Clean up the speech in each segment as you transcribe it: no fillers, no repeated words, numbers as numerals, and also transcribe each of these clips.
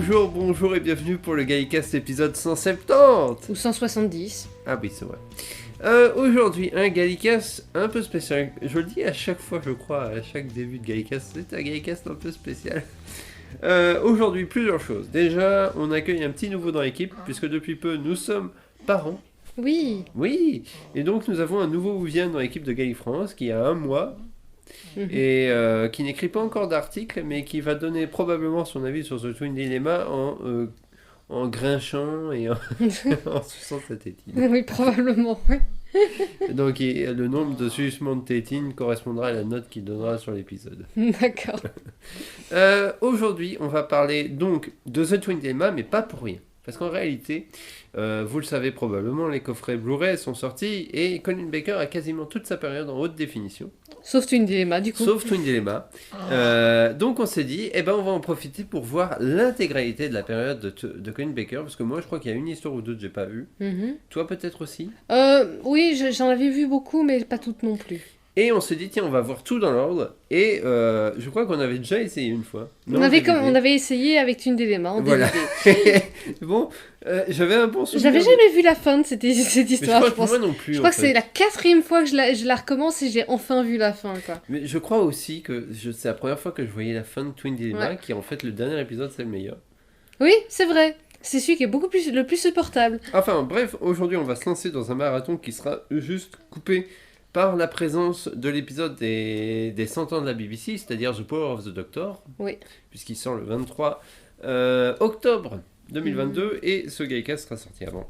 Bonjour et bienvenue pour le Gallicast épisode 170 Ou 170. Ah oui, c'est vrai. Aujourd'hui, un Gallicast un peu spécial. Je le dis à chaque fois, je crois, à chaque début de Gallicast, c'est un Gallicast un peu spécial. Aujourd'hui, plusieurs choses. Déjà, on accueille un petit nouveau dans l'équipe, puisque depuis peu, nous sommes parents. Oui. Oui. Et donc, nous avons un nouveau Ouvien dans l'équipe de Galli-France, qui a 1 mois, et qui n'écrit pas encore d'article, mais qui va donner probablement son avis sur The Twin Dilemma en grinchant et en suçant sa tétine. Oui, probablement, oui. Donc le nombre de sucements de tétine correspondra à la note qu'il donnera sur l'épisode. D'accord. Aujourd'hui, on va parler donc de The Twin Dilemma, mais pas pour rien. Parce qu'en réalité, vous le savez probablement, les coffrets Blu-ray sont sortis et Colin Baker a quasiment toute sa période en haute définition. Sauf Twin Dilemma, du coup. Sauf Twin Dilemma. Donc on s'est dit, on va en profiter pour voir l'intégralité de la période de Colin Baker, parce que moi je crois qu'il y a une histoire ou deux que j'ai pas vue. Toi peut-être aussi. Oui, j'en avais vu beaucoup, mais pas toutes non plus. Et on s'est dit, tiens, on va voir tout dans l'ordre. Et je crois qu'on avait déjà essayé une fois. On avait essayé avec Twin Dilemma en voilà. DVD. Bon, j'avais un bon souvenir. J'avais jamais vu la fin de cette histoire, je pense. Moi non plus. Je crois que c'est la 4e fois que je la recommence et j'ai enfin vu la fin, quoi. Mais je crois aussi que c'est la première fois que je voyais la fin de Twin Dilemma, qui en fait, le dernier épisode, c'est le meilleur. Oui, c'est vrai. C'est celui qui est le plus supportable. Enfin, bref, aujourd'hui, on va se lancer dans un marathon qui sera juste coupé par la présence de l'épisode des 100 ans de la BBC, c'est-à-dire The Power of the Doctor, puisqu'il sort le 23 octobre 2022, et ce Gallicast sera sorti avant.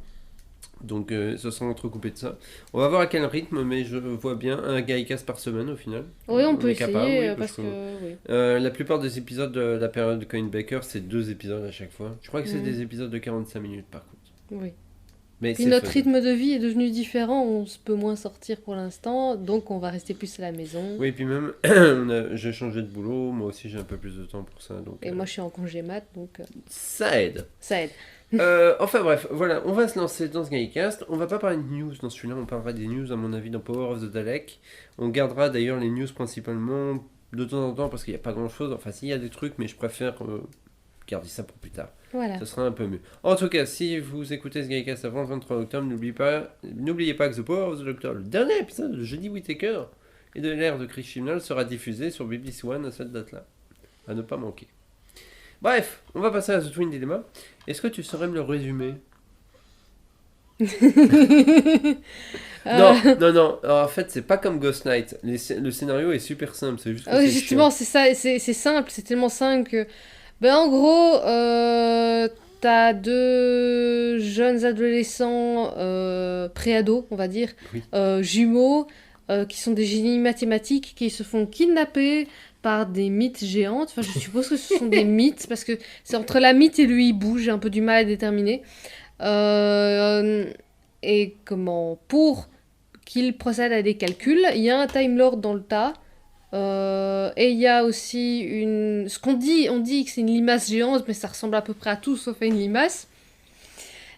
Donc ce sera entrecoupé de ça. On va voir à quel rythme, mais je vois bien un Gallicast par semaine au final. Oui, on peut essayer, parce que... la plupart des épisodes de la période de Colin Baker, c'est 2 épisodes à chaque fois. Je crois que c'est des épisodes de 45 minutes par contre. Oui. Mais puis notre rythme de vie est devenu différent, on peut moins sortir pour l'instant, donc on va rester plus à la maison. Oui, et puis même, j'ai changé de boulot, moi aussi j'ai un peu plus de temps pour ça. Donc, et moi je suis en congé mat, donc... Ça aide. Ça aide. Enfin bref, voilà, on va se lancer dans ce Gallicast. On va pas parler de news dans celui-là, on parlera des news à mon avis dans Power of the Dalek. On gardera d'ailleurs les news principalement de temps en temps parce qu'il n'y a pas grand-chose, enfin s'il y a des trucs, mais je préfère garder ça pour plus tard. Voilà. Ce sera un peu mieux. En tout cas, si vous écoutez ce Gallicast avant le 23 octobre, n'oubliez pas que The Power of the Doctor, le dernier épisode de Jodie Whittaker et de l'ère de Chris Chibnall sera diffusé sur BBC One à cette date-là. À ne pas manquer. Bref, on va passer à The Twin Dilemma. Est-ce que tu saurais me le résumer? Non. Alors, en fait, c'est pas comme Ghost Knight. Le scénario est super simple. C'est juste que c'est justement, c'est ça. C'est simple. C'est tellement simple que... en gros, t'as 2 jeunes adolescents pré-ados, on va dire, jumeaux, qui sont des génies mathématiques, qui se font kidnapper par des mythes géantes. Enfin, je suppose que ce sont des mythes, parce que c'est entre la mythe et le hibou, j'ai un peu du mal à déterminer. Et pour qu'ils procèdent à des calculs, il y a un Time Lord dans le tas. Et il y a aussi on dit que c'est une limace géante, mais ça ressemble à peu près à tout sauf à une limace.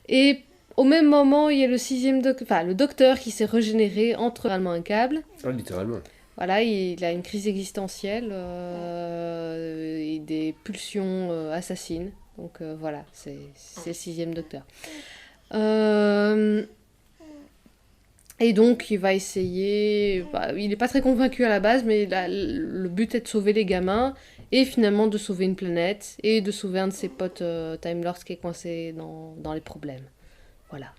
Et au même moment, il y a le docteur qui s'est régénéré entre littéralement un câble. Ah, littéralement. Voilà, il a une crise existentielle et des pulsions assassines. Donc voilà, c'est le 6e docteur. Et donc, il va essayer... il n'est pas très convaincu à la base, mais le but est de sauver les gamins, et finalement de sauver une planète, et de sauver un de ses potes Time Lords qui est coincé dans les problèmes. Voilà.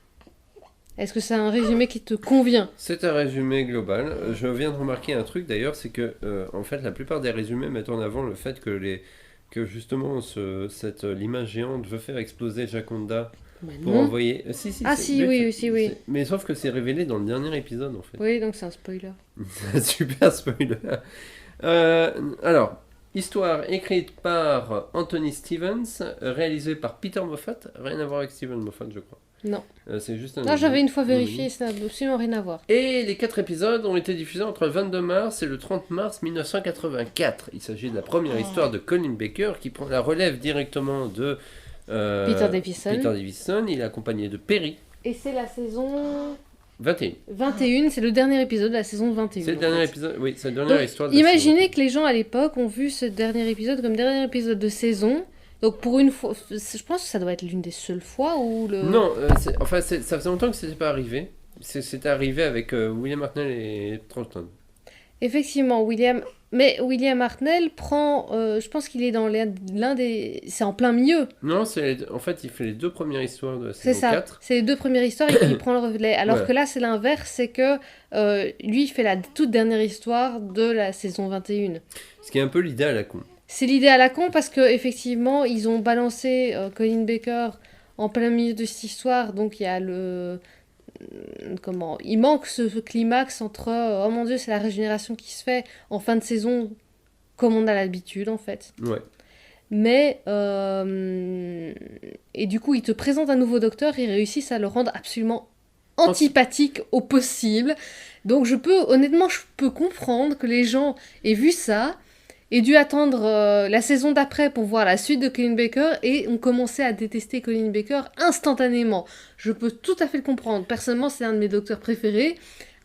Est-ce que c'est un résumé qui te convient? C'est un résumé global. Je viens de remarquer un truc d'ailleurs, c'est que en fait, la plupart des résumés mettent en avant le fait que justement, cette limace géante veut faire exploser Jaconda... pour envoyer... Oui. Mais sauf que c'est révélé dans le dernier épisode, en fait. Oui, donc c'est un spoiler. C'est un super spoiler. Alors, histoire écrite par Anthony Stevens, réalisée par Peter Moffat. Rien à voir avec Steven Moffat, je crois. Non. C'est juste un... Non, j'avais une fois vérifié, ça n'a absolument rien à voir. Et les 4 épisodes ont été diffusés entre le 22 mars et le 30 mars 1984. Il s'agit de la première histoire de Colin Baker qui prend la relève directement de... Peter Davison, il est accompagné de Perry. Et c'est la saison 21. 21, c'est le dernier épisode de la saison 21. C'est le dernier épisode, oui, c'est la dernière histoire de imaginez que les gens à l'époque ont vu ce dernier épisode comme dernier épisode de saison, Donc pour une fois, je pense que ça doit être l'une des seules fois où le... Non, ça faisait longtemps que c'était pas arrivé. C'était arrivé avec William Hartnell et Troughton. Effectivement, mais William Hartnell prend, je pense qu'il est dans l'un des... C'est en plein milieu. Non, en fait, il fait les 2 premières histoires de la C'est saison ça, 4. c'est les 2 premières histoires et il prend le relais. Alors Voilà. que là, c'est l'inverse, c'est que lui, il fait la toute dernière histoire de la saison 21. Ce qui est un peu l'idée à la con. C'est l'idée à la con parce que effectivement, ils ont balancé Colin Baker en plein milieu de cette histoire, donc il y a comment il manque ce climax entre oh mon dieu, c'est la régénération qui se fait en fin de saison comme on a l'habitude en fait. Ouais. Mais et du coup, ils te présentent un nouveau docteur, ils réussissent à le rendre absolument antipathique au possible. Donc honnêtement, je peux comprendre que les gens aient vu ça et dû attendre la saison d'après pour voir la suite de Colin Baker et ont commencé à détester Colin Baker instantanément. Je peux tout à fait le comprendre. Personnellement, c'est un de mes docteurs préférés,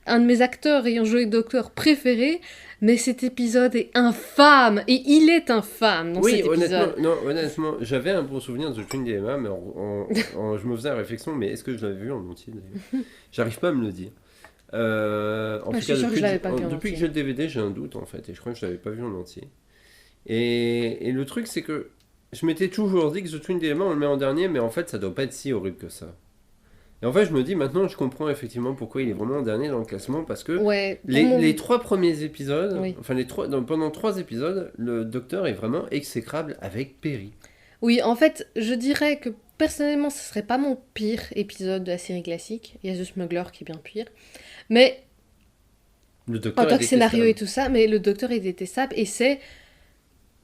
un de mes acteurs ayant joué docteur préféré, mais cet épisode est infâme et il est infâme dans cet épisode. Honnêtement, j'avais un bon souvenir de Twin Dilemma, mais je me faisais la réflexion, mais est-ce que je l'avais vu en entier d'ailleurs? J'arrive pas à me le dire. En tout cas, depuis que j'ai le DVD, j'ai un doute en fait, et je crois que je l'avais pas vu en entier. Et le truc, c'est que je m'étais toujours dit que The Twin Dilemma, on le met en dernier, mais en fait, ça doit pas être si horrible que ça. Et en fait, je me dis maintenant, je comprends effectivement pourquoi il est vraiment en dernier dans le classement, parce que les 3 premiers épisodes, pendant 3 épisodes, le docteur est vraiment exécrable avec Perry. Oui, en fait, je dirais que personnellement, ce serait pas mon pire épisode de la série classique. Il y a The Smuggler qui est bien pire. Mais le docteur en tant que scénario et tout ça, mais le docteur est détestable et c'est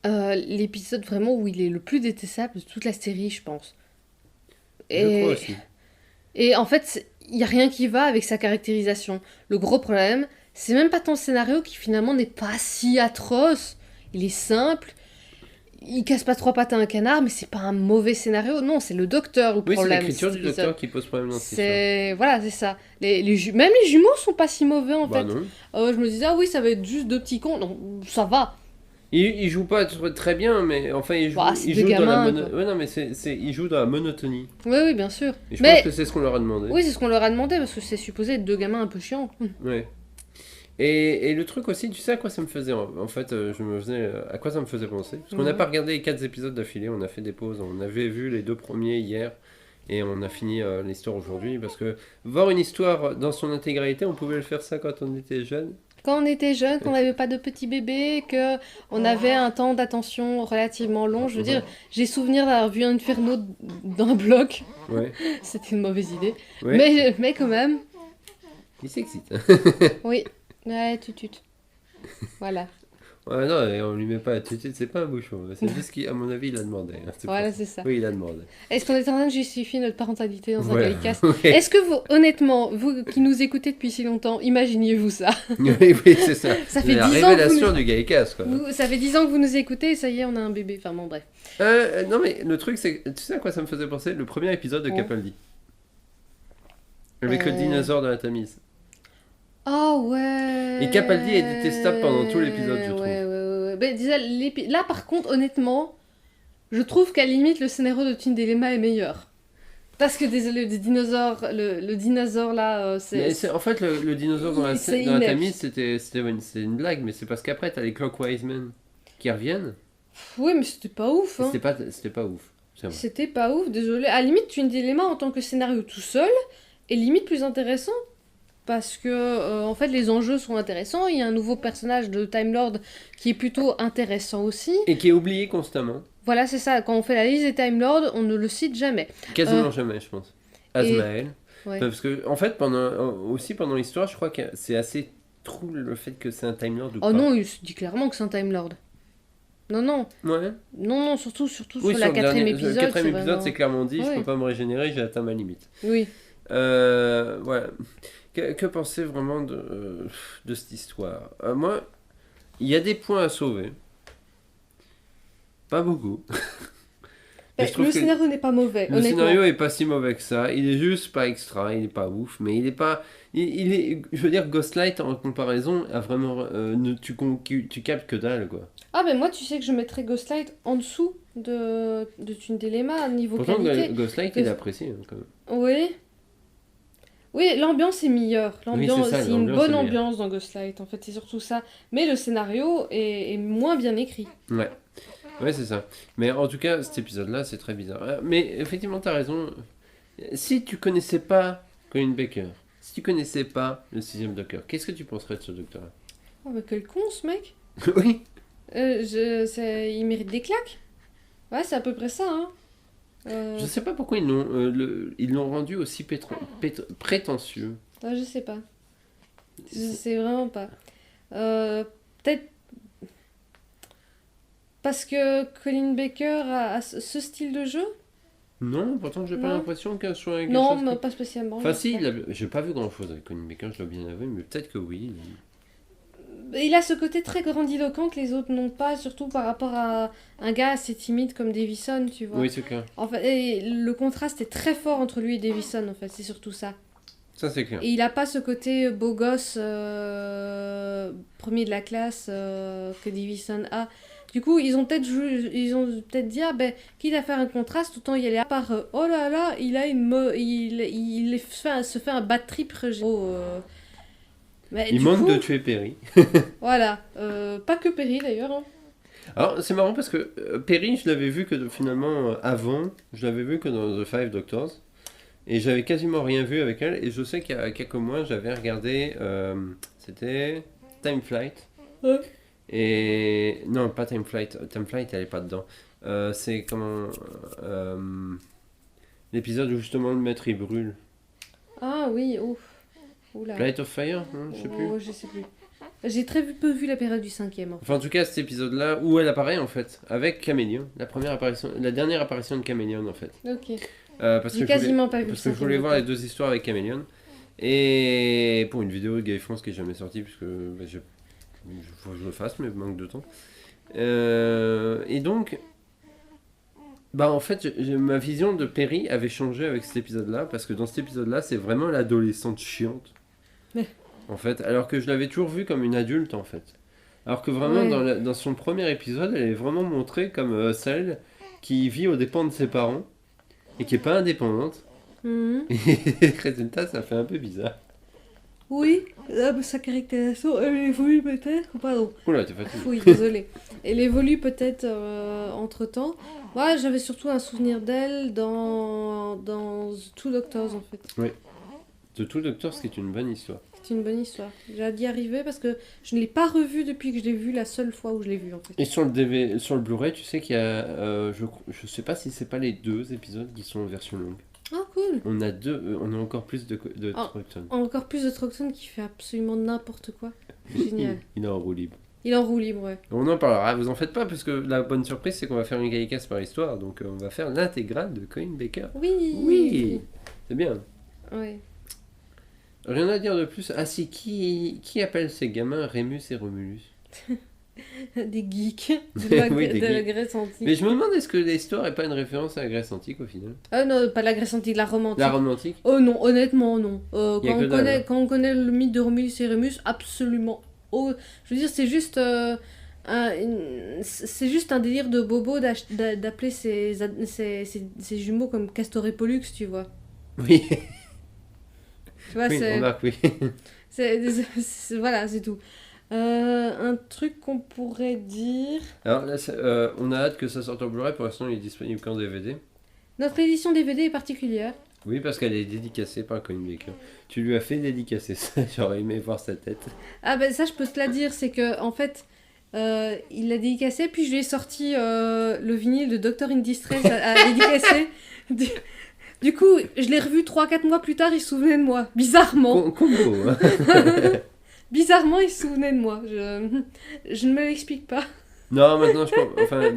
l'épisode vraiment où il est le plus détestable de toute la série, je pense. Je crois aussi. Et en fait, il n'y a rien qui va avec sa caractérisation. Le gros problème, c'est même pas ton scénario qui finalement n'est pas si atroce. Il est simple. Il casse pas 3 pattes à un canard, mais c'est pas un mauvais scénario. Non, c'est le docteur le problème. Oui, c'est l'écriture du docteur qui pose problème dans cette histoire. Voilà, c'est ça. Même les jumeaux sont pas si mauvais en fait. Non. Je me disais, ah oui, ça va être juste 2 petits cons. Non, ça va. Il joue pas très bien, mais enfin, il joue, il joue dans la monotonie. Oui, bien sûr. Et je pense que c'est ce qu'on leur a demandé. Oui, c'est ce qu'on leur a demandé, parce que c'est supposé être 2 gamins un peu chiants. Ouais. Et le truc aussi, tu sais à quoi ça me faisait en fait, à quoi ça me faisait penser? Parce qu'on n'a pas regardé les 4 épisodes d'affilée, on a fait des pauses, on avait vu les 2 premiers hier, et on a fini l'histoire aujourd'hui, parce que voir une histoire dans son intégralité, on pouvait le faire ça quand on était jeune. Quand on était jeune, qu'on n'avait pas de petits bébés, qu'on avait un temps d'attention relativement long. Je veux dire, j'ai souvenir d'avoir vu Inferno d'un bloc. Ouais. C'était une mauvaise idée. Ouais. Mais quand même. Il s'excite. Oui. Ouais, tutut. Voilà. Ouais, non, on lui met pas la tutute, c'est pas un bouchon. C'est juste qu'à mon avis, il a demandé. Voilà, c'est ça. Oui, il a demandé. Est-ce qu'on est en train de justifier notre parentalité dans un Gaïcast? Est-ce que vous, honnêtement, vous qui nous écoutez depuis si longtemps, imaginiez-vous ça? Oui, c'est ça. Ça fait 10 ans. La révélation du Gaïcast, quoi. Ça fait 10 ans que vous nous écoutez et ça y est, on a un bébé. Enfin bon, bref. Non, mais le truc, c'est que tu sais à quoi ça me faisait penser? Le premier épisode de Capaldi. Avec le dinosaure de la Tamise. Oh ouais. Et Capaldi est détestable pendant tout l'épisode, je trouve. Ouais. Mais, là, par contre, honnêtement, je trouve qu'à la limite, le scénario de Twin Dilemma est meilleur. Parce que désolé, le dinosaure là, c'est... En fait, le dinosaure dans la Tamise, c'était une blague, mais c'est parce qu'après, t'as les Clockwise Men qui reviennent. Oui, mais c'était pas ouf. Hein. C'était pas ouf. C'était pas ouf, désolé. À la limite, Twin Dilemma en tant que scénario tout seul est limite plus intéressant. Parce que, en fait, les enjeux sont intéressants. Il y a un nouveau personnage de Time Lord qui est plutôt intéressant aussi. Et qui est oublié constamment. Voilà, c'est ça. Quand on fait la liste des Time Lords, on ne le cite jamais. Quasiment jamais, je pense. Azmael. Parce que, en fait, pendant l'histoire, je crois que c'est assez trouble le fait que c'est un Time Lord ou pas. Oh non, il se dit clairement que c'est un Time Lord. Non. Ouais. Non, surtout sur la 4ème épisode. Le 4ème épisode, c'est clairement dit, je peux pas me régénérer, j'ai atteint ma limite. Oui. Voilà. Que penser vraiment de cette histoire? Moi, il y a des points à sauver. Pas beaucoup. Le scénario n'est pas mauvais. Le scénario est pas si mauvais que ça. Il est juste pas extra, il est pas ouf, mais il est pas. Il est, je veux dire, Ghostlight en comparaison a vraiment. Tu captes que dalle quoi. Ah ben moi tu sais que je mettrais Ghostlight en dessous de Twin Dilemma niveau Pourtant, qualité. Ghostlight il est apprécié quand même. Oui. Oui, l'ambiance est meilleure. L'ambiance, oui, c'est ça, c'est une bonne ambiance dans Ghostlight. En fait, c'est surtout ça. Mais le scénario est moins bien écrit. Ouais. Ouais, c'est ça. Mais en tout cas, cet épisode-là, c'est très bizarre. Mais effectivement, t'as raison. Si tu connaissais pas Colin Baker, si tu connaissais pas le 6ème Docteur, qu'est-ce que tu penserais de ce Docteur-là? Oh, mais quel con ce mec! Oui. Il mérite des claques. Ouais, c'est à peu près ça, hein. Je sais pas pourquoi ils l'ont rendu aussi prétentieux. Ah, je sais pas. Je sais vraiment pas. Peut-être parce que Colin Baker a ce style de jeu? Non, pourtant j'ai pas l'impression qu'elle soit quelque non, chose mais pas spécialement. Enfin si, j'ai pas vu grand chose avec Colin Baker, je dois bien avouer, mais peut-être que oui. Il a ce côté très grandiloquent que les autres n'ont pas, surtout par rapport à un gars assez timide comme Davison, tu vois. Oui, c'est clair. En fait, et le contraste est très fort entre lui et Davison, en fait, c'est surtout ça. Ça, c'est clair. Et il a pas ce côté beau gosse, premier de la classe que Davison a. Du coup, ils ont peut-être dit, ah ben, quitte à faire un contraste, autant y aller à part, oh là là, il a se fait un bad trip. Il manque de tuer Perry. Voilà, pas que Perry d'ailleurs. Hein. Alors, c'est marrant parce que Perry, je l'avais vu que finalement, avant, je l'avais vu que dans The Five Doctors. Et j'avais quasiment rien vu avec elle. Et je sais qu'il y a quelques mois, j'avais regardé. C'était Time Flight. Ouais. Et. Non, pas Time Flight. Time Flight, elle est pas dedans. C'est comment. L'épisode où justement le maître il brûle. Ah oui, ouf. Oula. Flight of Fire, hein, je sais plus. Je sais plus. J'ai très peu vu la période du 5ème. Enfin, en tout cas, cet épisode-là, où elle apparaît en fait, avec Caméléon. La dernière apparition de Caméléon en fait. Ok. J'ai quasiment pas vu parce que je voulais voir les deux histoires avec Caméléon. Et pour une vidéo de Gay France qui est jamais sortie, puisque faut que je le fasse, mais manque de temps. Et donc, en fait, ma vision de Perry avait changé avec cet épisode-là, parce que dans cet épisode-là, c'est vraiment l'adolescente chiante. En fait, alors que je l'avais toujours vue comme une adulte, en fait. Alors que vraiment, dans son premier épisode, elle est vraiment montrée comme celle qui vit aux dépens de ses parents et qui est pas indépendante. Et résultat, ça fait un peu bizarre. Oui, sa caractérisation, elle évolue peut-être, pardon. Oula, t'es fatigué. Oui, désolé. Elle évolue peut-être entre-temps. Moi, j'avais surtout un souvenir d'elle dans The Two Doctors, en fait. Oui. The Two Doctors, ce qui est une bonne histoire. C'est une bonne histoire. J'ai hâte d'y arriver parce que je ne l'ai pas revu depuis que je l'ai vu la seule fois où je l'ai vu, en fait. Et sur le Blu-ray, tu sais qu'il y a... je sais pas si c'est pas les 2 épisodes qui sont en version longue. Ah, cool. On a encore plus de Trocton. Encore plus de Trocton qui fait absolument n'importe quoi. Génial. Il est en roue libre. Il est en roue libre, ouais. On en parlera, vous en faites pas, parce que la bonne surprise, c'est qu'on va faire une Gallicast par histoire, donc on va faire l'intégrale de Colin Baker. Oui. C'est bien. Ouais. Rien à dire de plus. Ah si, qui appelle ces gamins Rémus et Romulus? Des geeks de la Grèce antique. Mais je me demande, est-ce que l'histoire n'est pas une référence à la Grèce antique au final? Non, pas la Grèce antique, la Rome antique. La Rome antique? Oh non, honnêtement non. Quand on connaît le mythe de Romulus et Rémus, absolument. Oh, je veux dire, c'est juste un délire de bobo d'appeler ses jumeaux comme Castor et Pollux, tu vois. Oui. Tu vois, oui, remarque, oui. Voilà, c'est tout. Un truc qu'on pourrait dire... Alors là, on a hâte que ça sorte en Blu-ray. Pour l'instant, il est disponible qu'en DVD. Notre édition DVD est particulière. Oui, parce qu'elle est dédicacée par Colin Baker. Tu lui as fait dédicacer ça, j'aurais aimé voir sa tête. Ah ben ça, je peux te la dire, c'est que en fait, il l'a dédicacé, puis je lui ai sorti le vinyle de Doctor in Distress à dédicacer. Du coup, je l'ai revu 3-4 mois plus tard, il se souvenait de moi. Bizarrement. Combo, hein. Bizarrement, il se souvenait de moi. Je ne me l'explique pas. Non, maintenant,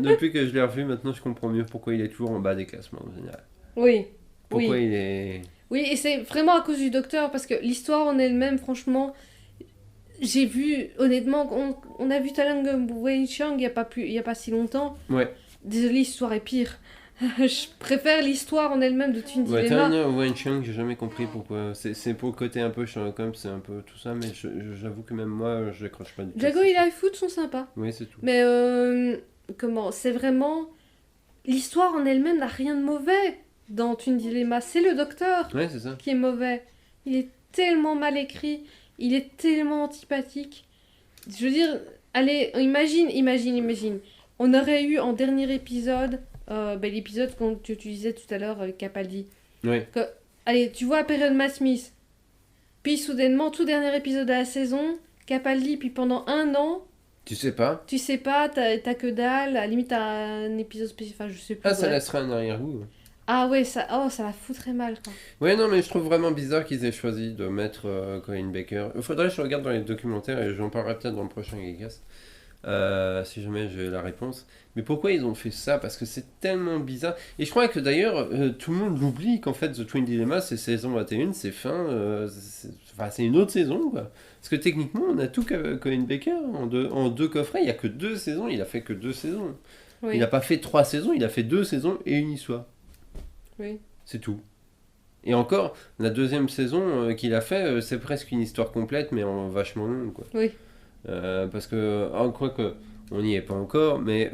depuis que je l'ai revu, maintenant, je comprends mieux pourquoi il est toujours en bas des classements, en général. Oui. Pourquoi il est... Oui, et c'est vraiment à cause du docteur, parce que l'histoire en elle-même, franchement, j'ai vu, honnêtement, on a vu Talang Wei Chang il n'y a pas si longtemps. Ouais. Désolée, l'histoire est pire. Je préfère l'histoire en elle-même de Twin Ouais, Dilemma. Wenchang, j'ai jamais compris pourquoi. C'est pour le côté un peu Sherlock Holmes, c'est un peu tout ça, mais j'avoue que même moi, je décroche pas du tout. Jago et Lightfoot sont sympas. Oui, c'est tout. Mais c'est vraiment... L'histoire en elle-même n'a rien de mauvais dans Twin Dilemma. C'est le docteur c'est ça. qui est mauvais. Il est tellement mal écrit. Il est tellement antipathique. Je veux dire, allez, imagine. On aurait eu en dernier épisode, l'épisode que tu disais tout à l'heure avec Capaldi. Oui. Allez, tu vois la période Matt Smith. Puis soudainement, tout dernier épisode de la saison, Capaldi, puis pendant 1 an... Tu sais pas, t'as que dalle, à la limite t'as un épisode spécifique, enfin je sais plus. ça laissera un arrière-goût. Ah ouais, ça la foutrait mal quoi. Ouais, non, mais je trouve vraiment bizarre qu'ils aient choisi de mettre Colin Baker. Il faudrait que je regarde dans les documentaires et j'en parlerai peut-être dans le prochain Geekcast. Si jamais j'ai la réponse. Mais pourquoi ils ont fait ça? Parce que c'est tellement bizarre. Et je crois que d'ailleurs, tout le monde l'oublie qu'en fait The Twin Dilemma, c'est saison 21, c'est fin. C'est une autre saison quoi. Parce que techniquement, on a tout Colin Baker en deux coffrets. Il n'y a que 2 saisons. Il a fait que 2 saisons. Oui. Il n'a pas fait 3 saisons. Il a fait 2 saisons et une histoire. Oui. C'est tout. Et encore, la 2e saison qu'il a fait, c'est presque une histoire complète, mais en vachement longue quoi. Oui. Parce que, quoique, on n'y est pas encore, mais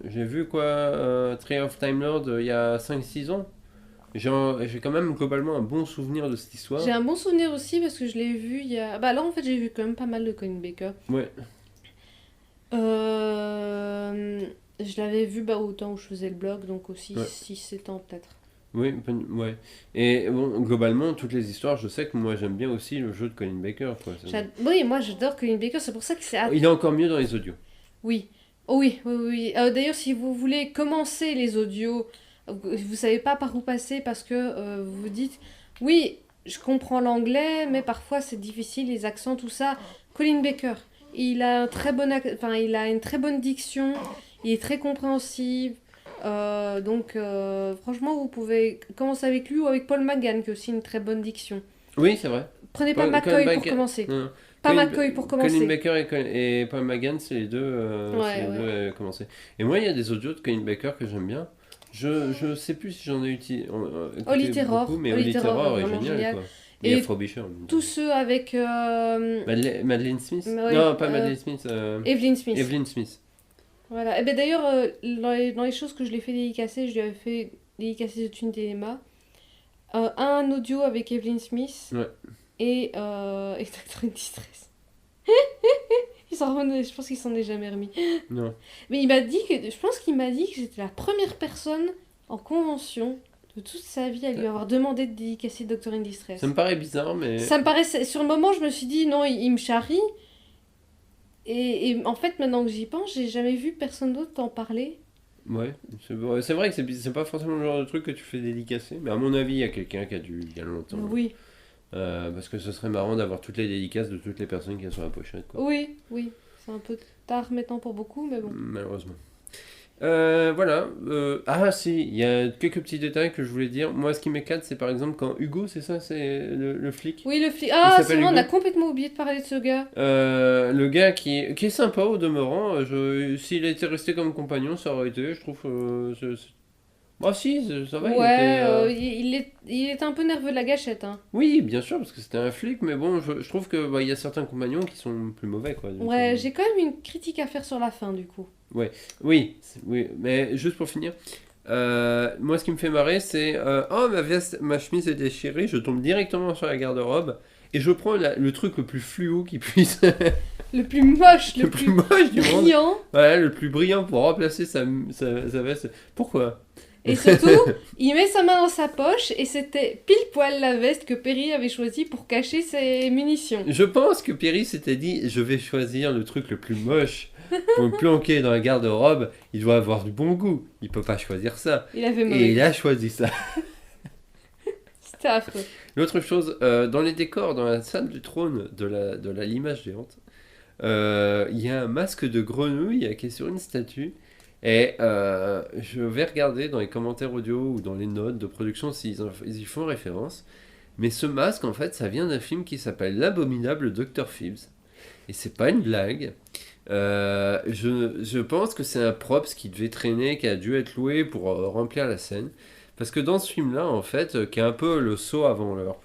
j'ai vu quoi, Tree of Time Lord il y a 5-6 ans. J'ai quand même globalement un bon souvenir de cette histoire. J'ai un bon souvenir aussi parce que je l'ai vu il y a... Bah là en fait j'ai vu quand même pas mal de Colin Baker. Ouais. Je l'avais vu au temps où je faisais le blog, donc aussi 6-7 ans peut-être. Oui, ouais. Et bon, globalement, toutes les histoires, je sais que moi j'aime bien aussi le jeu de Colin Baker. Quoi. Oui, moi j'adore Colin Baker, c'est pour ça que c'est... Il est encore mieux dans les audios. Oui. Oh, oui. D'ailleurs, si vous voulez commencer les audios, vous savez pas par où passer parce que vous vous dites, oui, je comprends l'anglais, mais parfois c'est difficile, les accents, tout ça. Colin Baker, il a il a une très bonne diction, il est très compréhensible. Donc, franchement, vous pouvez commencer avec lui ou avec Paul McGann, qui a aussi une très bonne diction. Oui, c'est vrai. Prenez pas McCoy pour commencer. Non. Pas McCoy pour commencer. Colin Baker et Paul McGann, c'est les deux, commencer. Et moi, il y a des audios de Colin Baker que j'aime bien. Je sais plus si j'en ai utilisé Holy Terror, beaucoup, mais Holy Terror est génial. Quoi. Et Frobisher. Tous ceux avec... Madeleine Smith ouais, non, pas Madeleine Smith. Evelyn Smith. Evelyn Smith. Voilà. Et d'ailleurs, dans les choses que je l'ai fait dédicacer, je lui avais fait dédicacer de Twin Dilemma. Un audio avec Evelyn Smith. Ouais. Et Doctor in Distress. Je pense qu'il s'en est jamais remis. Non. Mais je pense qu'il m'a dit que j'étais la première personne en convention de toute sa vie à lui avoir demandé de dédicacer Doctor in Distress. Ça me paraît bizarre, mais... Ça me paraissait... Sur le moment, je me suis dit, non, il me charrie. Et en fait, maintenant que j'y pense, j'ai jamais vu personne d'autre t'en parler. Ouais, c'est vrai que c'est pas forcément le genre de truc que tu fais dédicacer, mais à mon avis, il y a quelqu'un qui a dû il y a longtemps. Oui. Parce que ce serait marrant d'avoir toutes les dédicaces de toutes les personnes qui sont sur la pochette. Quoi. Oui. C'est un peu tard maintenant pour beaucoup, mais bon. Malheureusement. Voilà. Ah si, il y a quelques petits détails que je voulais dire. Moi, ce qui m'éclate, c'est par exemple quand Hugo, c'est ça, c'est le flic. Oui, le flic. Ah, c'est vrai, on a complètement oublié de parler de ce gars. Le gars qui est sympa au demeurant. S'il était resté comme compagnon, ça aurait été, je trouve... Bah si, ça va. Ouais, il était un peu nerveux de la gâchette. Hein. Oui, bien sûr, parce que c'était un flic, mais bon, je trouve que y a certains compagnons qui sont plus mauvais, quoi. Ouais, j'ai quand même une critique à faire sur la fin, du coup. Ouais, oui, mais juste pour finir, moi ce qui me fait marrer, c'est oh ma chemise est déchirée, je tombe directement sur la garde-robe et je prends le truc le plus fluo qui puisse. Le plus moche, le plus moche du monde. Brillant. Ouais, le plus brillant pour remplacer sa veste. Pourquoi? Et surtout, il met sa main dans sa poche et c'était pile poil la veste que Perry avait choisie pour cacher ses munitions. Je pense que Perry s'était dit, je vais choisir le truc le plus moche pour me planquer dans la garde-robe. Il doit avoir du bon goût. Il peut pas choisir ça. Il avait mauvais. Et il a choisi ça. C'était affreux. L'autre chose, dans les décors, dans la salle du trône de la Limage géante, il y a un masque de grenouille qui est sur une statue. Et je vais regarder dans les commentaires audio ou dans les notes de production s'ils y font référence. Mais ce masque, en fait, ça vient d'un film qui s'appelle L'abominable Dr. Phibs. Et c'est pas une blague. Je pense que c'est un props qui devait traîner, qui a dû être loué pour remplir la scène. Parce que dans ce film-là, en fait, qui est un peu le saut avant l'heure,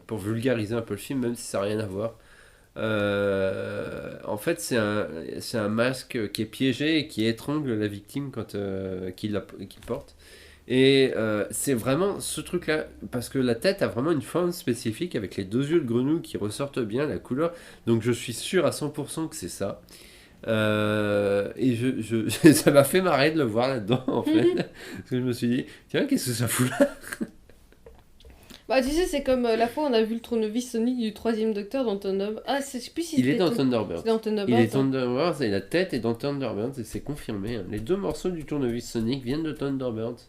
pour vulgariser un peu le film, même si ça n'a rien à voir. En fait, c'est un masque qui est piégé et qui étrangle la victime qu'il porte. Et c'est vraiment ce truc-là, parce que la tête a vraiment une forme spécifique avec les deux yeux de grenouille qui ressortent bien, la couleur. Donc je suis sûr à 100% que c'est ça. Et ça m'a fait marrer de le voir là-dedans, en fait. Parce que je me suis dit, tiens, qu'est-ce que ça fout là? Bah, tu sais, c'est comme la fois on a vu le tournevis sonique du troisième docteur dans Thunderbirds. Ah, je sais plus si Il est dans Thunderbirds. C'est dans Thunderbirds. Il est Thunderbirds et la tête est dans Thunderbirds et c'est confirmé. Hein. Les deux morceaux du tournevis sonique viennent de Thunderbirds.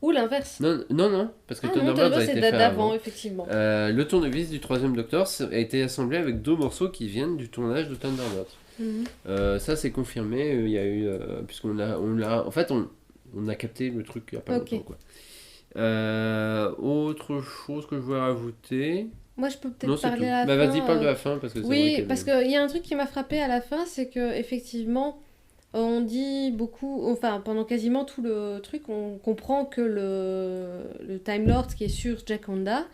Ou l'inverse. Non, parce que Thunderbirds a été fait d'avant, effectivement. Le tournevis du troisième docteur a été assemblé avec deux morceaux qui viennent du tournage de Thunderbirds. Ça c'est confirmé. Il y a eu puisqu'on en fait on a capté le truc il y a pas longtemps quoi. Autre chose que je voulais rajouter. Moi je peux peut-être parler à la fin. Vas-y, parle de la fin parce que oui, parce qu'il y a un truc qui m'a frappé à la fin, c'est que effectivement on dit beaucoup, enfin pendant quasiment tout le truc, on comprend que le Time Lord qui est sur Jaconda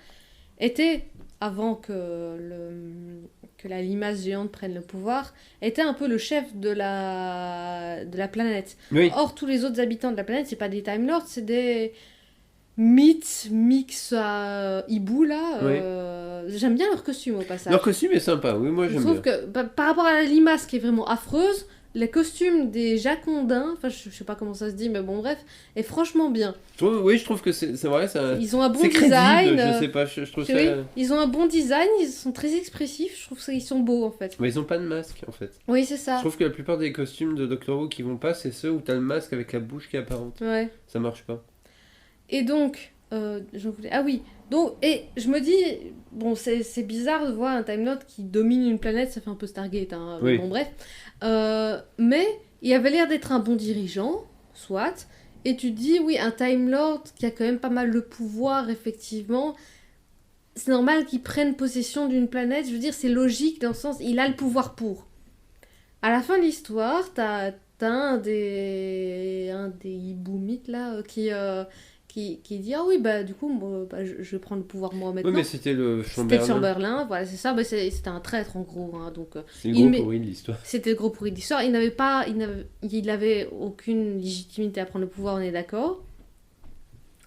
était, avant que la limace géante prenne le pouvoir, était un peu le chef de la planète. Oui. Or, tous les autres habitants de la planète, c'est pas des Time Lords, c'est des mythes, mix à hibou là. Oui. J'aime bien leur costume au passage. Leur costume est sympa, oui, moi j'aime bien. Je trouve que par rapport à la limace qui est vraiment affreuse, les costumes des Jacondins, enfin je sais pas comment ça se dit, mais bon bref, est franchement bien. Je trouve que c'est vrai, ils ont un bon design. Je sais pas, je trouve ça. Ils ont un bon design, ils sont très expressifs, je trouve qu'ils sont beaux en fait. Mais ils ont pas de masque en fait. Oui, c'est ça. Je trouve que la plupart des costumes de Doctor Who qui vont pas, c'est ceux où t'as le masque avec la bouche qui est apparente. Ouais. Ça marche pas. Et donc, ah oui, donc, et je me dis, bon, c'est bizarre de voir un Time Lord qui domine une planète, ça fait un peu Stargate, hein, oui. Bon bref. Mais il avait l'air d'être un bon dirigeant, soit, et tu te dis, oui, un Time Lord qui a quand même pas mal de pouvoir, effectivement, c'est normal qu'il prenne possession d'une planète, je veux dire, c'est logique dans le sens, il a le pouvoir pour. À la fin de l'histoire, t'as un des hiboumites, là, qui dit, ah oui, bah du coup, moi, bah, je vais prendre le pouvoir moi maintenant. Oui, mais c'était le Chamberlain. C'était le Chamberlain, voilà, c'est ça, bah, c'était un traître en gros. Hein, donc, c'est le gros pourri de l'histoire. C'était le gros pourri de l'histoire. Il avait aucune légitimité à prendre le pouvoir, on est d'accord.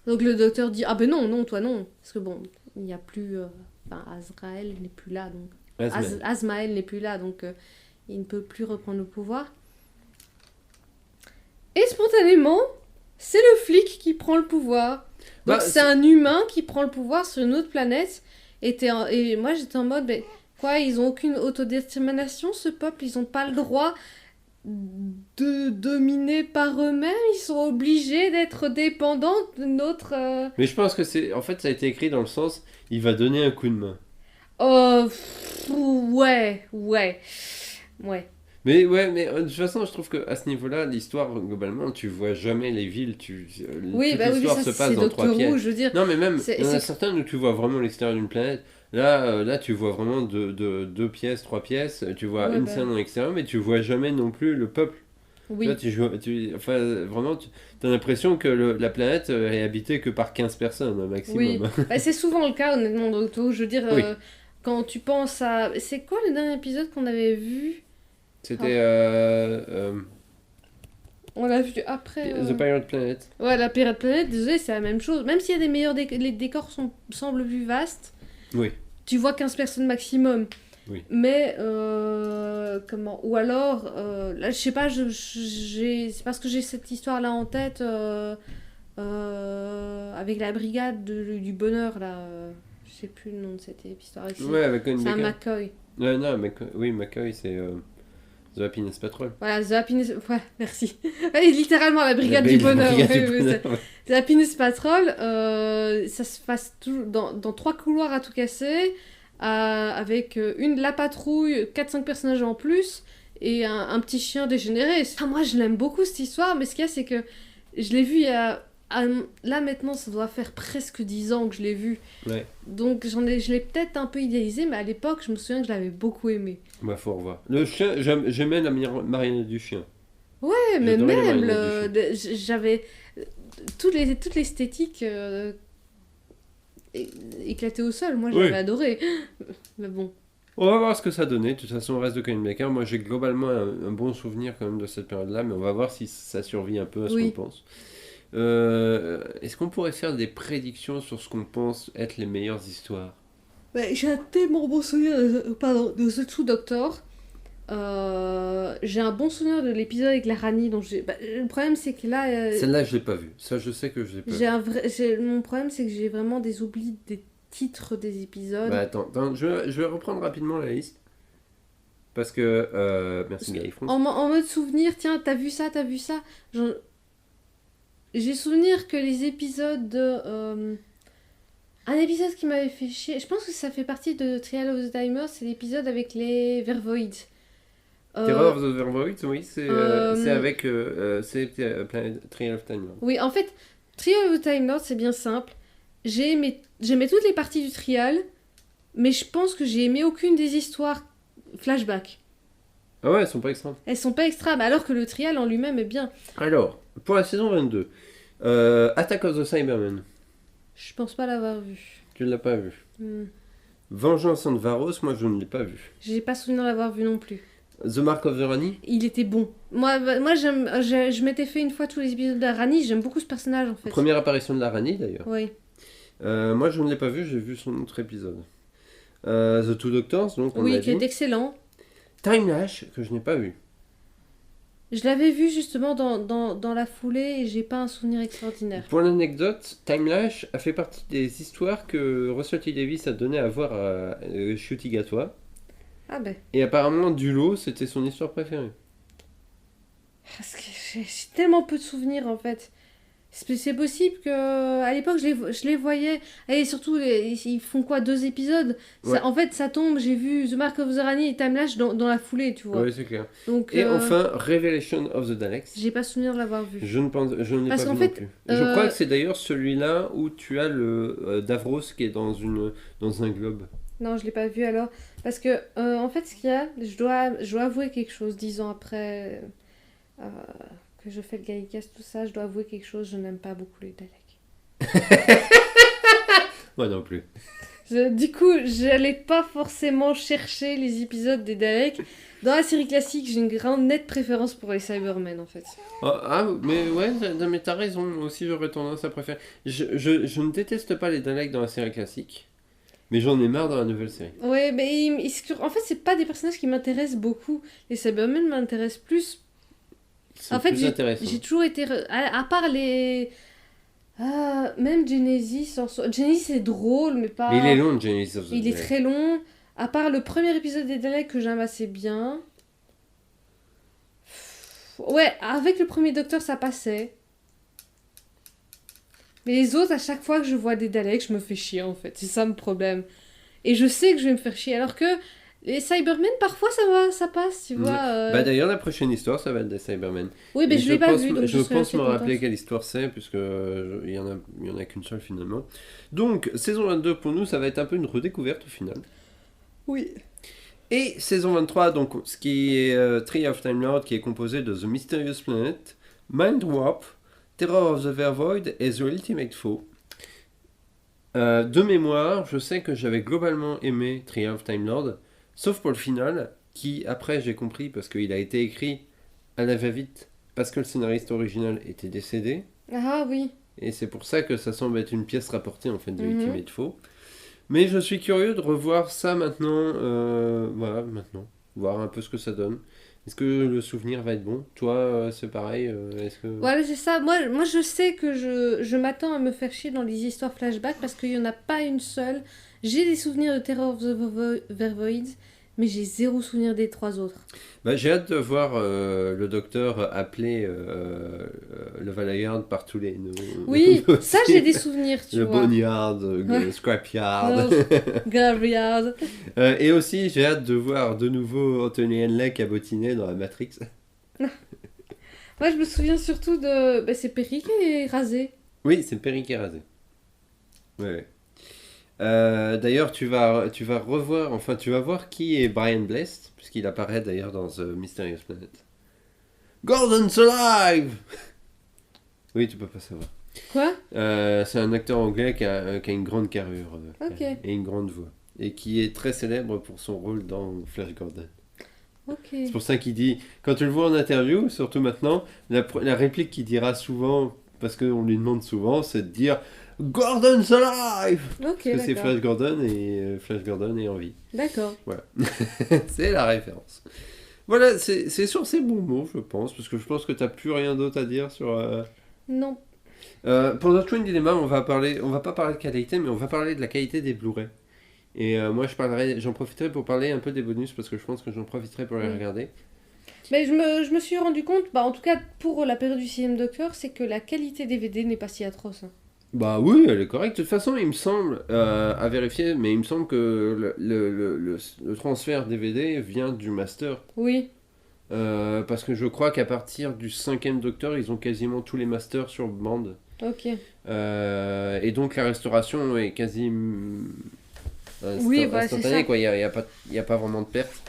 Donc le docteur dit, ah ben non, toi non. Parce que bon, il n'y a plus... Azrael n'est plus là, donc... Azmael n'est plus là, donc il ne peut plus reprendre le pouvoir. Et spontanément... c'est le flic qui prend le pouvoir. Donc c'est un humain qui prend le pouvoir sur une autre planète. Et moi j'étais en mode, mais quoi, ils ont aucune autodétermination, ce peuple, ils ont pas le droit de dominer par eux-mêmes, ils sont obligés d'être dépendants de notre... Mais je pense que en fait ça a été écrit dans le sens, il va donner un coup de main. Ouais. Mais de toute façon, je trouve qu'à ce niveau-là, l'histoire, globalement, tu vois jamais les villes. L'histoire se passe dans 3 pièces. Je veux dire. Non, mais même, il y en a certains où tu vois vraiment l'extérieur d'une planète. Là, tu vois vraiment 2 pièces, 3 pièces. Tu vois une scène en extérieur, mais tu vois jamais non plus le peuple. Oui. Là, vraiment, tu as l'impression que la planète est habitée que par 15 personnes, maximum. Oui, c'est souvent le cas, honnêtement, dans Doctor Who. Je veux dire, quand tu penses à... c'est quoi le dernier épisode qu'on avait vu ? C'était... on l'a vu après... The Pirate Planet. Ouais, la Pirate Planet, désolé, c'est la même chose. Même s'il y a des meilleurs... les décors semblent plus vastes. Oui. Tu vois 15 personnes maximum. Oui. Mais, comment... Ou alors, là, je sais pas, c'est parce que j'ai cette histoire-là en tête, avec la brigade du bonheur, là... je sais plus le nom de cette histoire. Ouais, avec c'est un McCoy. Non, McCoy, c'est... The Happiness Patrol. Voilà, The Happiness... Ouais, merci. Ouais, littéralement, la brigade du bonheur. The Happiness Patrol, ça se passe dans 3 couloirs à tout casser, avec la patrouille, 4-5 personnages en plus, et un petit chien dégénéré. Enfin, moi, je l'aime beaucoup, cette histoire, mais ce qu'il y a, c'est que je l'ai vu il y a là maintenant, ça doit faire presque 10 ans que je l'ai vu. Ouais. Donc je l'ai peut-être un peu idéalisé, mais à l'époque, je me souviens que je l'avais beaucoup aimé. Bah, faut revoir. Le chien, j'aimais la marionnette du chien. Ouais, mais même, j'avais toute l'esthétique éclatée au sol. Moi, j'avais adoré. Mais bon. On va voir ce que ça donnait. De toute façon, on reste de Colin Baker. Moi, j'ai globalement un bon souvenir quand même de cette période-là, mais on va voir si ça survit un peu à ce qu'on pense. Est-ce qu'on pourrait faire des prédictions sur ce qu'on pense être les meilleures histoires? J'ai un tellement bon souvenir de The Two Doctor. J'ai un bon souvenir de l'épisode avec la Rani. Le problème, c'est que là. Celle-là, je l'ai pas vue. Ça, je sais que je l'ai pas vue. Mon problème, c'est que j'ai vraiment des oublis des titres des épisodes. Bah, attends, je vais reprendre rapidement la liste. Parce que. Merci, Galifron. En mode souvenir, tiens, t'as vu ça? J'ai souvenir que les épisodes de. Un épisode qui m'avait fait chier, je pense que ça fait partie de Trial of the Timer, c'est l'épisode avec les Vervoids. Terror of the Vervoids, oui, c'est avec Trial of the Timer. Oui, en fait, Trial of the Timer, c'est bien simple. J'aimais toutes les parties du Trial, mais je pense que j'ai aimé aucune des histoires flashback. Ah ouais, elles sont pas extra. Elles sont pas extra, mais alors que le Trial en lui-même est bien. Alors, pour la saison 22, Attack of the Cybermen. Je pense pas l'avoir vu. Tu ne l'as pas vu. Vengeance on Varos, moi je ne l'ai pas vu. J'ai pas souvenir l'avoir vu non plus. The Mark of the Rani. Il était bon. Moi je m'étais fait une fois tous les épisodes de la Rani, j'aime beaucoup ce personnage en fait. Première apparition de la Rani d'ailleurs. Oui. Moi je ne l'ai pas vu, j'ai vu son autre épisode. The Two Doctors, donc on oui, qui est excellent. Time Lash, que je n'ai pas vu. Je l'avais vu justement dans la foulée et j'ai pas un souvenir extraordinaire. Pour l'anecdote, Time Lash a fait partie des histoires que Russell T. Davies a donné à voir à Ncuti Gatwa. Ah ben. Et apparemment, du lot, c'était son histoire préférée. Parce que j'ai tellement peu de souvenirs en fait. C'est possible que à l'époque je les voyais et surtout ils font quoi 2 épisodes ouais. En fait ça tombe, j'ai vu The Mark of the Rani et Time Lash dans la foulée, tu vois. Oui, c'est clair. Donc, et enfin Revelation of the Daleks. J'ai pas souvenir de l'avoir vu. Je ne l'ai pas vu non plus. Je crois que c'est d'ailleurs celui-là où tu as le Davros qui est dans un globe. Non, je l'ai pas vu alors parce que en fait ce qu'il y a, je dois avouer quelque chose 10 ans après que je fais le Gallicast, tout ça, je dois avouer quelque chose, je n'aime pas beaucoup les Daleks. Moi non plus. Du coup, j'allais pas forcément chercher les épisodes des Daleks. Dans la série classique, j'ai une grande nette préférence pour les Cybermen en fait. Mais ouais, mais t'as raison, moi aussi j'aurais tendance à préférer. Je ne déteste pas les Daleks dans la série classique, mais j'en ai marre dans la nouvelle série. Ouais, mais en fait, c'est pas des personnages qui m'intéressent beaucoup. Les Cybermen m'intéressent plus. En fait, j'ai toujours été... À part les... même Genesis... Genesis, c'est drôle, mais pas... Mais il est long, Genesis. Il est très long. À part le premier épisode des Daleks que j'aime assez bien. Ouais, avec le premier Docteur, ça passait. Mais les autres, à chaque fois que je vois des Daleks, je me fais chier, en fait. C'est ça le problème. Et je sais que je vais me faire chier, alors que... Les Cybermen, parfois ça passe, tu vois. D'ailleurs, la prochaine histoire, ça va être des Cybermen. Oui, mais je l'ai pas vu. Donc je pense me rappeler quelle histoire c'est, puisque il y en a qu'une seule finalement. Donc, saison 22 pour nous, ça va être un peu une redécouverte au final. Oui. Et saison 23, donc, ce qui est Tree of Time Lord, qui est composé de The Mysterious Planet, Mind Warp, Terror of the Vervoid et The Ultimate Foe. De mémoire, je sais que j'avais globalement aimé Tree of Time Lord. Sauf pour le final, qui après j'ai compris parce qu'il a été écrit à la va-vite, parce que le scénariste original était décédé. Ah oui. Et c'est pour ça que ça semble être une pièce rapportée en fait de Ultimate Foe. Mais je suis curieux de revoir ça maintenant, maintenant, voir un peu ce que ça donne. Est-ce que le souvenir va être bon? Toi, c'est pareil Voilà, c'est ça. Moi, je sais que je m'attends à me faire chier dans les histoires flashback parce qu'il n'y en a pas une seule. J'ai des souvenirs de Terror of the Vervoids, mais j'ai zéro souvenir des 3 autres. J'ai hâte de voir le docteur appeler le Valeyard par tous les noms. Oui, ça j'ai des souvenirs, tu vois. Le Boneyard, le Scrapyard. Graveyard. Et aussi, j'ai hâte de voir de nouveau Anthony Henley cabotiné dans la Matrix. Moi, je me souviens surtout de... c'est Perry qui est rasé. Oui, c'est Perry qui est rasé. Ouais. D'ailleurs, tu vas revoir, enfin, tu vas voir qui est Brian Blessed, puisqu'il apparaît d'ailleurs dans The Mysterious Planet. Gordon's alive! Oui, tu peux pas savoir. Quoi? C'est un acteur anglais qui a une grande carrure Okay. et une grande voix. Et qui est très célèbre pour son rôle dans Flash Gordon. Okay. C'est pour ça qu'il dit, quand tu le vois en interview, surtout maintenant, la réplique qu'il dira souvent, parce qu'on lui demande souvent, c'est de dire Gordon's alive! Ok, Parce que c'est d'accord. Flash Gordon et Flash Gordon est en vie. D'accord. Voilà. C'est la référence. Voilà, c'est sur ces bons mots, je pense, parce que je pense que tu n'as plus rien d'autre à dire sur... Non. Pour notre Twin Dilemma, on va pas parler de qualité, mais on va parler de la qualité des Blu-ray. Et moi, j'en profiterai pour parler un peu des bonus, parce que je pense que j'en profiterai pour les regarder. Mais je me suis rendu compte, en tout cas pour la période du 6ème Docteur, c'est que la qualité DVD n'est pas si atroce. Bah oui, elle est correcte. De toute façon, il me semble, à vérifier, mais il me semble que le transfert DVD vient du master. Oui. Parce que je crois qu'à partir du 5ème Docteur, ils ont quasiment tous les masters sur bande. Ok. Et donc la restauration est quasi c'est instantanée, ça. quoi. Il y a pas vraiment de perte.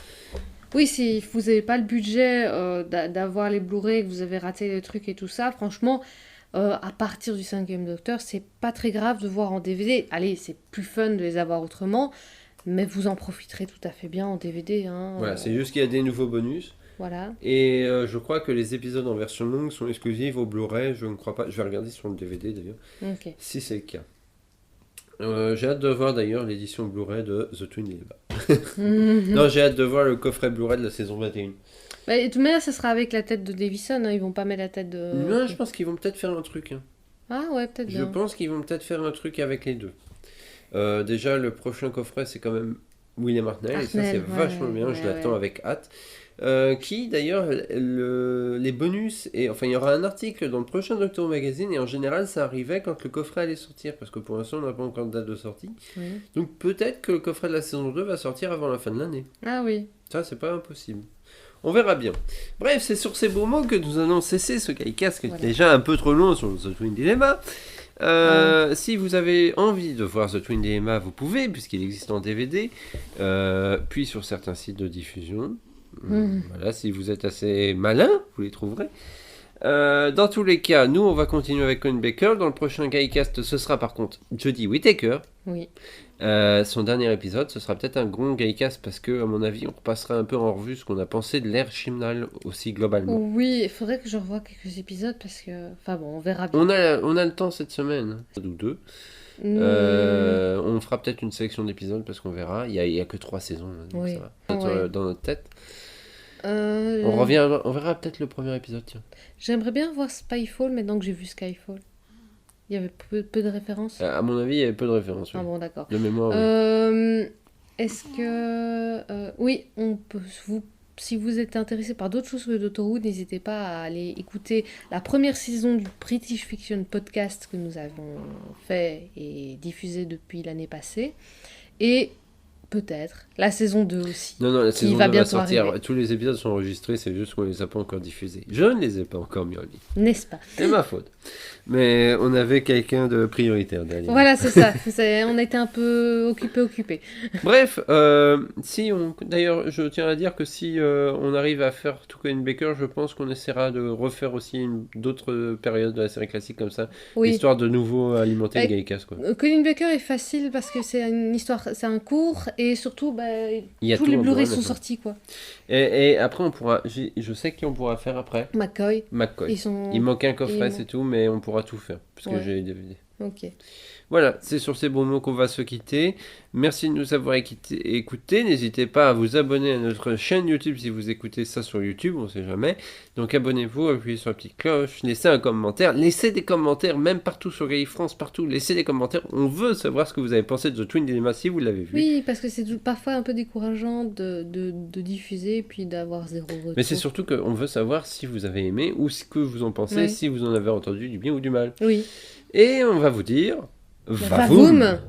Oui, si vous n'avez pas le budget d'avoir les Blu-ray, que vous avez raté les trucs et tout ça, franchement, à partir du 5ème Docteur, c'est pas très grave de voir en DVD. Allez, c'est plus fun de les avoir autrement, mais vous en profiterez tout à fait bien en DVD. Hein, Voilà, c'est juste qu'il y a des nouveaux bonus. Voilà. Et je crois que les épisodes en version longue sont exclusifs au Blu-ray. Je ne crois pas. Je vais regarder sur le DVD d'ailleurs. Ok. Si c'est le cas. J'ai hâte de voir d'ailleurs l'édition Blu-ray de The Twin Dilemma. Non, j'ai hâte de voir le coffret Blu-ray de la saison 21. Bah, de toute manière, ça sera avec la tête de Davison, hein, ils vont pas mettre la tête de... Non, je pense qu'ils vont peut-être faire un truc. Hein. Ah ouais, peut-être Je bien. pense qu'ils vont peut-être faire un truc avec les deux. Déjà, le prochain coffret, c'est quand même William Hartnell, et ça, c'est vachement bien, je l'attends avec hâte. Qui d'ailleurs les bonus enfin il y aura un article dans le prochain Doctor Who Magazine et en général ça arrivait quand le coffret allait sortir parce que pour l'instant on n'a pas encore de date de sortie donc peut-être que le coffret de la saison 2 va sortir avant la fin de l'année. Ah oui, ça c'est pas impossible, on verra bien. Bref, c'est sur ces beaux mots que nous allons cesser ce Gaïcast qui est déjà un peu trop long sur The Twin Dilemma. Si vous avez envie de voir The Twin Dilemma, vous pouvez puisqu'il existe en DVD puis sur certains sites de diffusion. Voilà, si vous êtes assez malin, vous les trouverez. Dans tous les cas, nous on va continuer avec Colin Baker. Dans le prochain Gaïcast, ce sera par contre Jodie Whittaker. Oui. Son dernier épisode, ce sera peut-être un grand Gaïcast parce que, à mon avis, on repassera un peu en revue ce qu'on a pensé de l'ère Chibnall aussi globalement. Oui, il faudrait que je revoie quelques épisodes parce que, enfin bon, on verra bien. On a le temps cette semaine, ou deux. On fera peut-être une sélection d'épisodes parce qu'on verra. Il y a que 3 saisons, donc ça va peut-être dans notre tête. On verra peut-être le premier épisode, tiens. J'aimerais bien voir Spyfall maintenant que j'ai vu Skyfall. Il y avait peu de références. À mon avis, il y avait peu de références. Oui. Ah bon, d'accord. De mémoire. Oui. Est-ce que oui, on peut si vous êtes intéressé par d'autres choses sur le Doctor Who, n'hésitez pas à aller écouter la première saison du British Fiction Podcast que nous avons fait et diffusé depuis l'année passée. Et peut-être la saison 2 aussi. Non, la saison 2 va sortir. Arriver. Tous les épisodes sont enregistrés, c'est juste qu'on les a pas encore diffusés. Je ne les ai pas encore mis en ligne. N'est-ce pas? C'est ma faute. Mais on avait quelqu'un de prioritaire derrière. Voilà, c'est ça. On était un peu occupés. Bref, d'ailleurs, je tiens à dire que si on arrive à faire tout Colin Baker, je pense qu'on essaiera de refaire aussi d'autres périodes de la série classique comme ça, histoire de nouveau alimenter le Gaïcast, quoi. Colin Baker est facile parce que c'est une histoire, c'est un cours et surtout tous les Blu-ray sont sortis, quoi. Et après on pourra, je sais qui on pourra faire après. McCoy. Il manque un coffret, c'est tout, mais on pourra tout faire parce que j'ai les DVD. Ok. Voilà, c'est sur ces bons mots qu'on va se quitter. Merci de nous avoir écoutés. N'hésitez pas à vous abonner à notre chaîne YouTube si vous écoutez ça sur YouTube, on ne sait jamais. Donc abonnez-vous, appuyez sur la petite cloche, laissez un commentaire. Laissez des commentaires, même partout sur Gaï France, partout. Laissez des commentaires. On veut savoir ce que vous avez pensé de The Twin Dilemma si vous l'avez vu. Oui, parce que c'est parfois un peu décourageant de diffuser puis d'avoir zéro retour. Mais c'est surtout qu'on veut savoir si vous avez aimé ou ce que vous en pensez, si vous en avez entendu du bien ou du mal. Oui. Et on va vous dire... Vavoom.